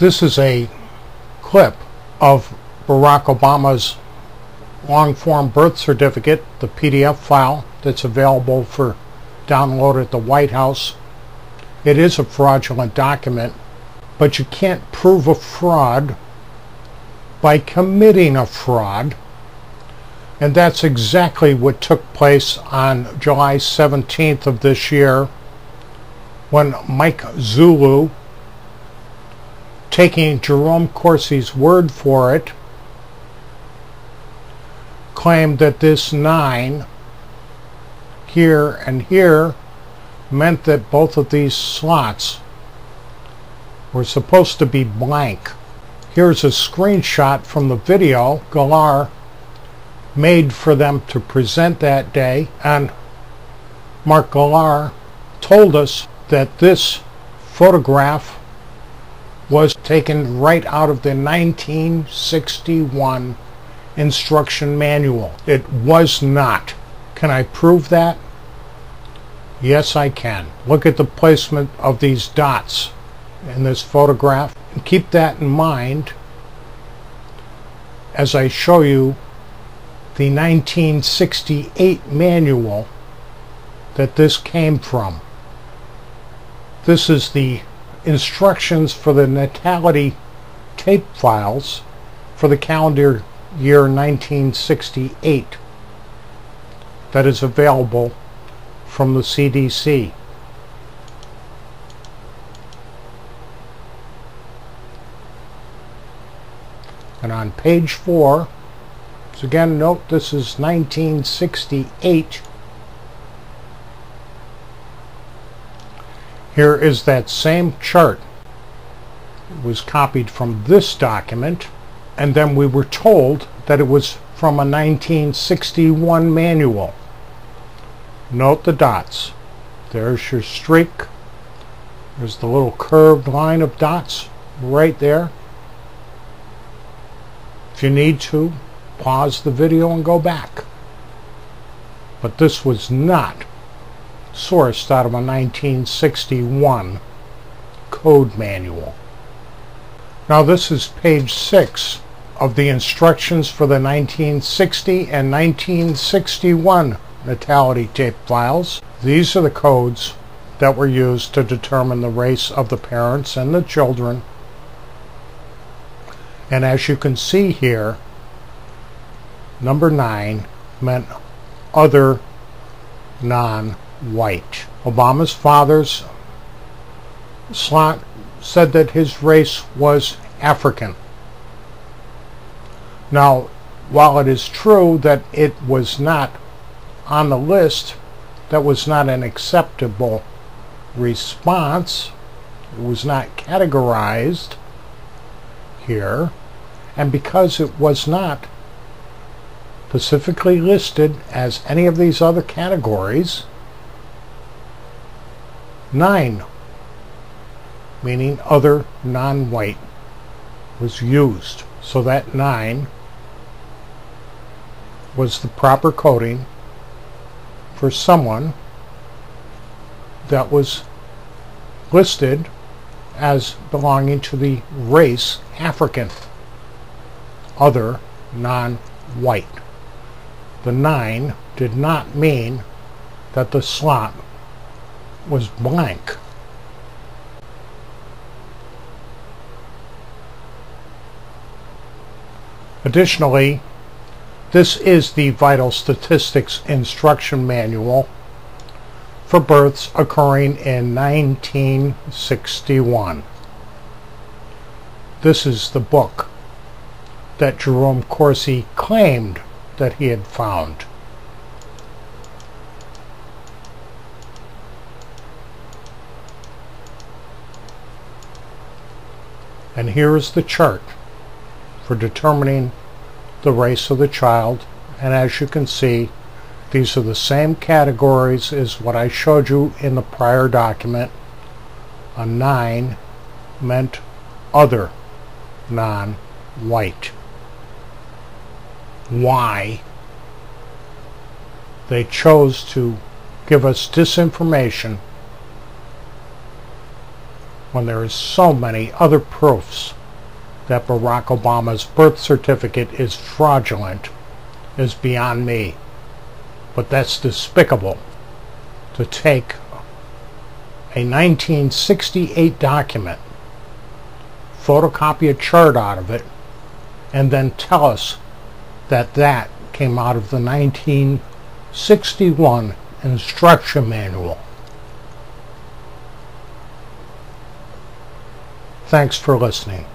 This is a clip of Barack Obama's long-form birth certificate, the PDF file that's available for download at the White House. It is a fraudulent document, but you can't prove a fraud by committing a fraud. And that's exactly what took place on July 17th of this year, when Mike Zullo, taking Jerome Corsi's word for it, claimed that this 9 here and here meant that both of these slots were supposed to be blank. Here's a screenshot from the video Gillar made for them to present that day, and Mark Gillar told us that this photograph was taken right out of the 1961 instruction manual. It was not. Can I prove that? Yes, I can. Look at the placement of these dots in this photograph, and keep that in mind as I show you the 1968 manual that this came from. This is the instructions for the natality tape files for the calendar year 1968 that is available from the CDC. And on page 4, so again, note this is 1968. Here is that same chart. It was copied from this document, and then we were told that it was from a 1961 manual. Note the dots. There's your streak. There's the little curved line of dots right there. If you need to, pause the video and go back. But this was not sourced out of a 1961 code manual. Now this is page 6 of the instructions for the 1960 and 1961 natality tape files. These are the codes that were used to determine the race of the parents and the children. And as you can see here, number 9 meant other non-white. Obama's father's slot said that his race was African. Now, while it is true that it was not on the list, that was not an acceptable response. It was not categorized here, and because it was not specifically listed as any of these other categories, 9, meaning other non-white, was used. So that 9 was the proper coding for someone that was listed as belonging to the race African, other non-white. The 9 did not mean that the slot was blank. Additionally, this is the Vital Statistics Instruction Manual for births occurring in 1961. This is the book that Jerome Corsi claimed that he had found. And here is the chart for determining the race of the child, and as you can see, these are the same categories as what I showed you in the prior document. A 9 meant other non-white. Why they chose to give us disinformation when there is so many other proofs that Barack Obama's birth certificate is fraudulent is beyond me. But that's despicable to take a 1968 document, photocopy a chart out of it, and then tell us that that came out of the 1961 instruction manual. Thanks for listening.